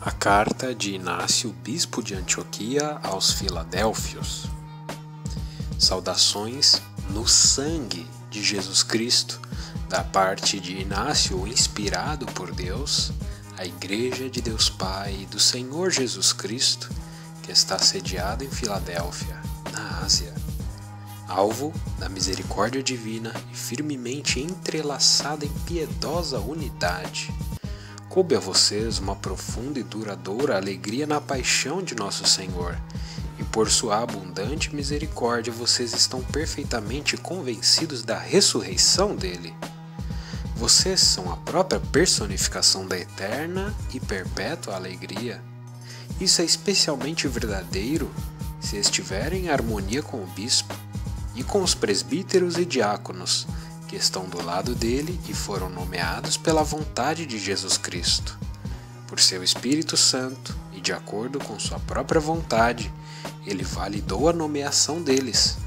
A carta de Inácio, bispo de Antioquia, aos Filadélfios. Saudações no sangue de Jesus Cristo, da parte de Inácio, inspirado por Deus, à Igreja de Deus Pai e do Senhor Jesus Cristo, que está sediada em Filadélfia, na Ásia, alvo da misericórdia divina e firmemente entrelaçada em piedosa unidade. Coube a vocês uma profunda e duradoura alegria na paixão de nosso Senhor, e por sua abundante misericórdia vocês estão perfeitamente convencidos da ressurreição dele. Vocês são a própria personificação da eterna e perpétua alegria. Isso é especialmente verdadeiro se estiverem em harmonia com o bispo e com os presbíteros e diáconos, que estão do lado dele e foram nomeados pela vontade de Jesus Cristo. Por seu Espírito Santo e de acordo com sua própria vontade, ele validou a nomeação deles.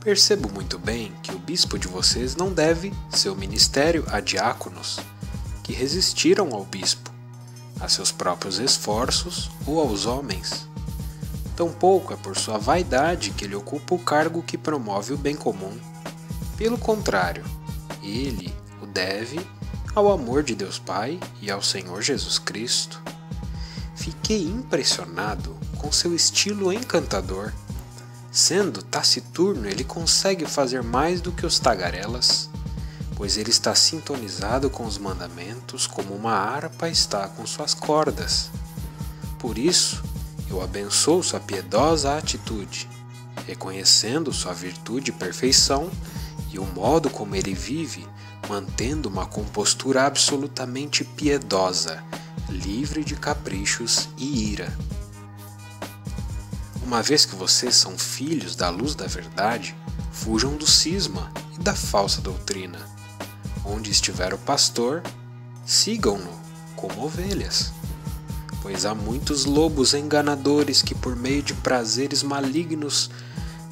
Percebo muito bem que o bispo de vocês não deve seu ministério a diáconos, que resistiram ao bispo, a seus próprios esforços ou aos homens. Tampouco é por sua vaidade que ele ocupa o cargo que promove o bem comum. Pelo contrário, ele o deve ao amor de Deus Pai e ao Senhor Jesus Cristo. Fiquei impressionado com seu estilo encantador. Sendo taciturno, ele consegue fazer mais do que os tagarelas, pois ele está sintonizado com os mandamentos como uma harpa está com suas cordas. Por isso, eu abençoo sua piedosa atitude, reconhecendo sua virtude e perfeição, e o modo como ele vive, mantendo uma compostura absolutamente piedosa, livre de caprichos e ira. Uma vez que vocês são filhos da luz da verdade, fujam do cisma e da falsa doutrina. Onde estiver o pastor, sigam-no como ovelhas. Pois há muitos lobos enganadores que, por meio de prazeres malignos,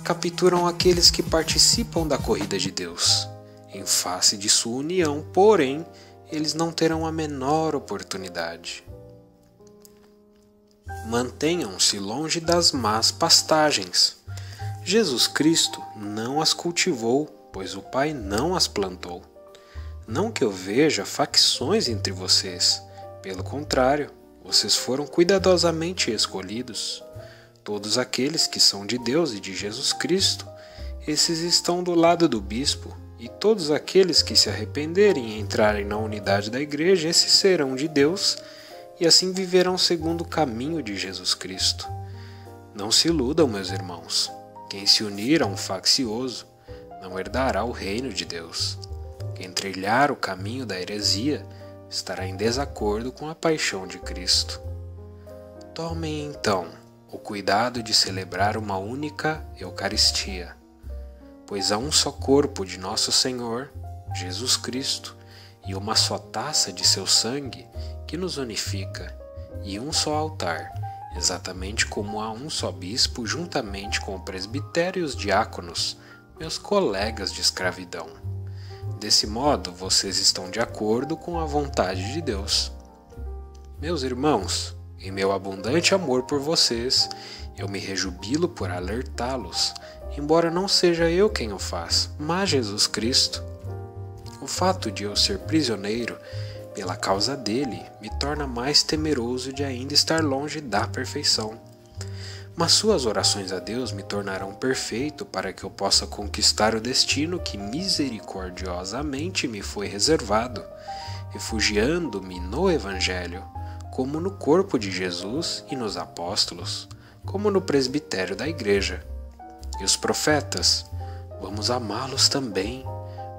capturam aqueles que participam da corrida de Deus. Em face de sua união, porém, eles não terão a menor oportunidade. Mantenham-se longe das más pastagens. Jesus Cristo não as cultivou, pois o Pai não as plantou. Não que eu veja facções entre vocês, pelo contrário, vocês foram cuidadosamente escolhidos. Todos aqueles que são de Deus e de Jesus Cristo, esses estão do lado do bispo, e todos aqueles que se arrependerem e entrarem na unidade da igreja, esses serão de Deus, e assim viverão segundo o caminho de Jesus Cristo. Não se iludam, meus irmãos. Quem se unir a um faccioso não herdará o reino de Deus. Quem trilhar o caminho da heresia estará em desacordo com a paixão de Cristo. Tomem então o cuidado de celebrar uma única Eucaristia, pois há um só corpo de nosso Senhor, Jesus Cristo, e uma só taça de seu sangue que nos unifica, e um só altar, exatamente como há um só bispo juntamente com o presbitério e os diáconos, meus colegas de escravidão. Desse modo, vocês estão de acordo com a vontade de Deus. Meus irmãos, em meu abundante amor por vocês, eu me rejubilo por alertá-los, embora não seja eu quem o faz, mas Jesus Cristo. O fato de eu ser prisioneiro pela causa dele me torna mais temeroso de ainda estar longe da perfeição. Mas suas orações a Deus me tornarão perfeito para que eu possa conquistar o destino que misericordiosamente me foi reservado, refugiando-me no Evangelho, como no corpo de Jesus e nos apóstolos, como no presbitério da igreja. E os profetas, vamos amá-los também,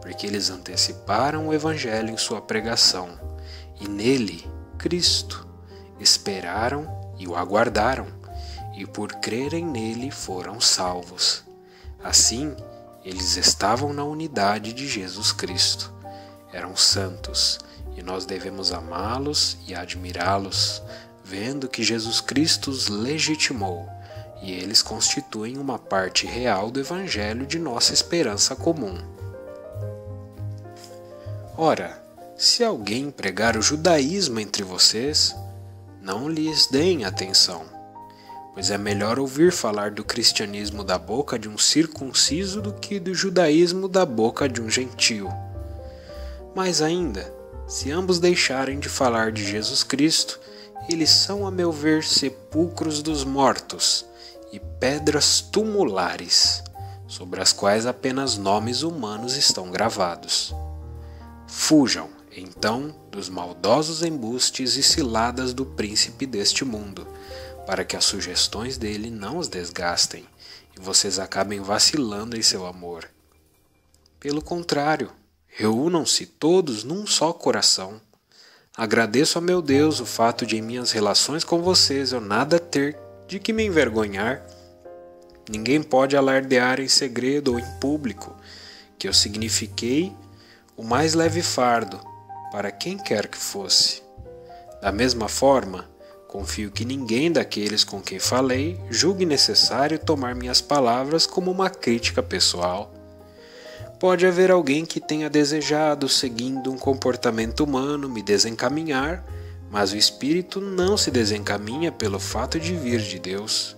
porque eles anteciparam o Evangelho em sua pregação, e nele, Cristo, esperaram e o aguardaram, e por crerem nele foram salvos. Assim, eles estavam na unidade de Jesus Cristo, eram santos, e nós devemos amá-los e admirá-los, vendo que Jesus Cristo os legitimou, e eles constituem uma parte real do Evangelho de nossa esperança comum. Ora, Se alguém pregar o judaísmo entre vocês, não lhes deem atenção, pois é melhor ouvir falar do cristianismo da boca de um circunciso do que do judaísmo da boca de um gentio. Mais ainda, se ambos deixarem de falar de Jesus Cristo, eles são, a meu ver, sepulcros dos mortos e pedras tumulares, sobre as quais apenas nomes humanos estão gravados. Fujam, então, dos maldosos embustes e ciladas do príncipe deste mundo, para que as sugestões dele não os desgastem e vocês acabem vacilando em seu amor. Pelo contrário, reúnam-se todos num só coração. Agradeço a meu Deus o fato de em minhas relações com vocês eu nada ter de que me envergonhar. Ninguém pode alardear em segredo ou em público que eu signifiquei o mais leve fardo para quem quer que fosse. Da mesma forma, confio que ninguém daqueles com quem falei julgue necessário tomar minhas palavras como uma crítica pessoal. Pode haver alguém que tenha desejado, seguindo um comportamento humano, me desencaminhar, mas o Espírito não se desencaminha pelo fato de vir de Deus,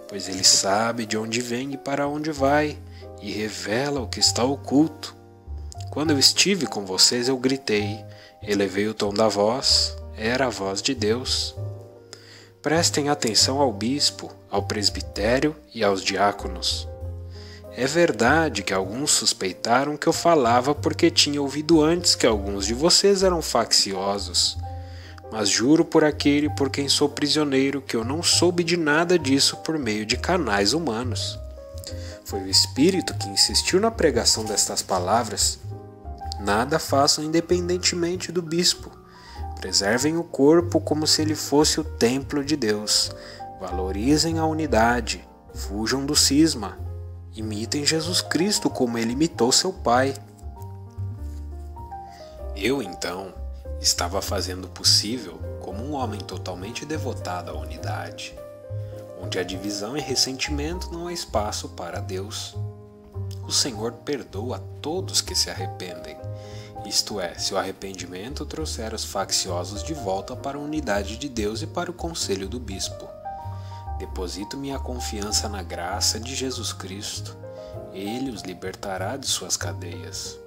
pois ele sabe de onde vem e para onde vai, e revela o que está oculto. Quando eu estive com vocês, eu gritei, elevei o tom da voz, era a voz de Deus. Prestem atenção ao bispo, ao presbitério e aos diáconos. É verdade que alguns suspeitaram que eu falava porque tinha ouvido antes que alguns de vocês eram facciosos, mas juro por aquele por quem sou prisioneiro que eu não soube de nada disso por meio de canais humanos. Foi o Espírito que insistiu na pregação destas palavras. Nada façam independentemente do bispo. Preservem o corpo como se ele fosse o templo de Deus. Valorizem a unidade. Fujam do cisma. Imitem Jesus Cristo como ele imitou seu Pai. Eu, então, estava fazendo o possível como um homem totalmente devotado à unidade, onde a divisão e ressentimento não há espaço para Deus. O Senhor perdoa a todos que se arrependem, isto é, se o arrependimento trouxer os facciosos de volta para a unidade de Deus e para o conselho do bispo. Deposito minha confiança na graça de Jesus Cristo. Ele os libertará de suas cadeias.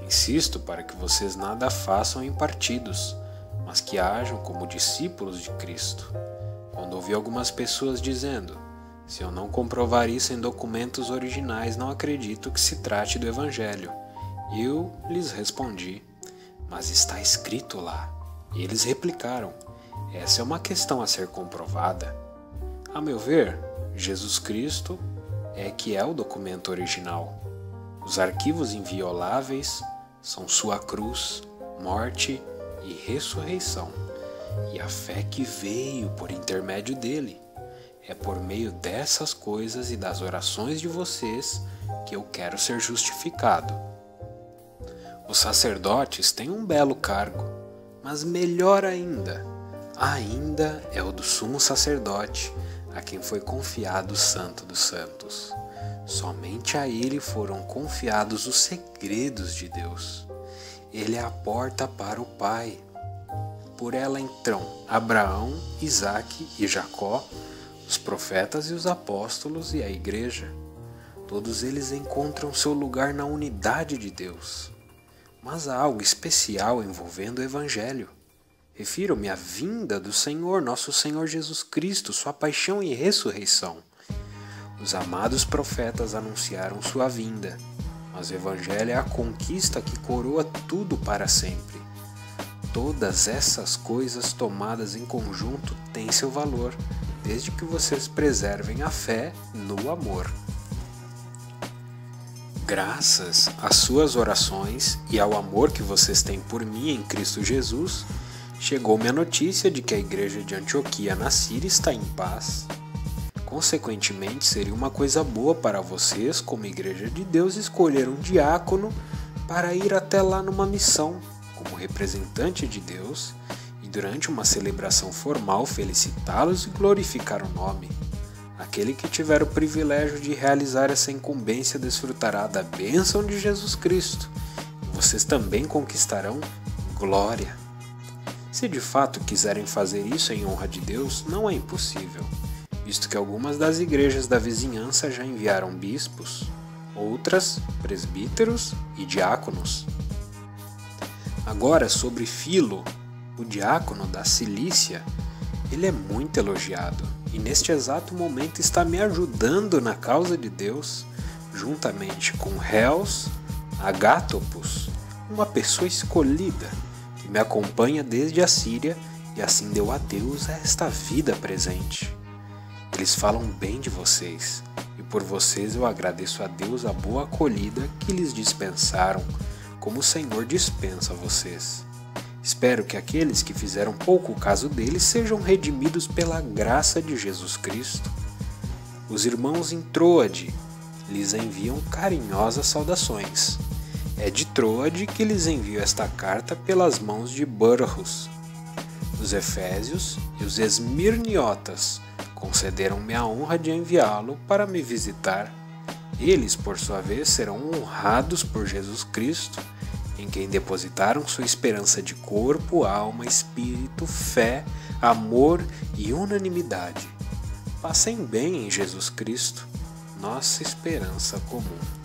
Insisto para que vocês nada façam em partidos, mas que hajam como discípulos de Cristo. Quando ouvi algumas pessoas dizendo, se eu não comprovar isso em documentos originais, não acredito que se trate do Evangelho. Eu lhes respondi, mas está escrito lá. E eles replicaram, essa é uma questão a ser comprovada. A meu ver, Jesus Cristo é que é o documento original. Os arquivos invioláveis são sua cruz, morte e ressurreição, e a fé que veio por intermédio dele. É por meio dessas coisas e das orações de vocês que eu quero ser justificado. Os sacerdotes têm um belo cargo, mas melhor ainda é o do sumo sacerdote, a quem foi confiado o Santo dos Santos. Somente a ele foram confiados os segredos de Deus. Ele é a porta para o Pai. Por ela entram Abraão, Isaque e Jacó, os profetas e os apóstolos e a igreja. Todos eles encontram seu lugar na unidade de Deus. Mas há algo especial envolvendo o Evangelho. Refiro-me à vinda do Senhor, nosso Senhor Jesus Cristo, sua paixão e ressurreição. Os amados profetas anunciaram sua vinda, mas o Evangelho é a conquista que coroa tudo para sempre. Todas essas coisas tomadas em conjunto têm seu valor, desde que vocês preservem a fé no amor. Graças às suas orações e ao amor que vocês têm por mim em Cristo Jesus, chegou-me a notícia de que a igreja de Antioquia na Síria está em paz. Consequentemente, seria uma coisa boa para vocês, como igreja de Deus, escolher um diácono para ir até lá numa missão, como representante de Deus, e durante uma celebração formal felicitá-los e glorificar o nome. Aquele que tiver o privilégio de realizar essa incumbência desfrutará da bênção de Jesus Cristo. E vocês também conquistarão glória. Se de fato quiserem fazer isso em honra de Deus, não é impossível, visto que algumas das igrejas da vizinhança já enviaram bispos, outras presbíteros e diáconos. Agora, sobre Filo, o diácono da Cilícia, ele é muito elogiado e neste exato momento está me ajudando na causa de Deus, juntamente com Reus Agátopos, uma pessoa escolhida que me acompanha desde a Síria e assim deu a Deus esta vida presente. Eles falam bem de vocês e por vocês eu agradeço a Deus a boa acolhida que lhes dispensaram, como o Senhor dispensa a vocês. Espero que aqueles que fizeram pouco caso deles sejam redimidos pela graça de Jesus Cristo. Os irmãos em Troade lhes enviam carinhosas saudações. É de Troade que lhes envio esta carta pelas mãos de Burrus. Os efésios e os esmirniotas concederam-me a honra de enviá-lo para me visitar. Eles, por sua vez, serão honrados por Jesus Cristo, em quem depositaram sua esperança de corpo, alma, espírito, fé, amor e unanimidade. Passem bem em Jesus Cristo, nossa esperança comum.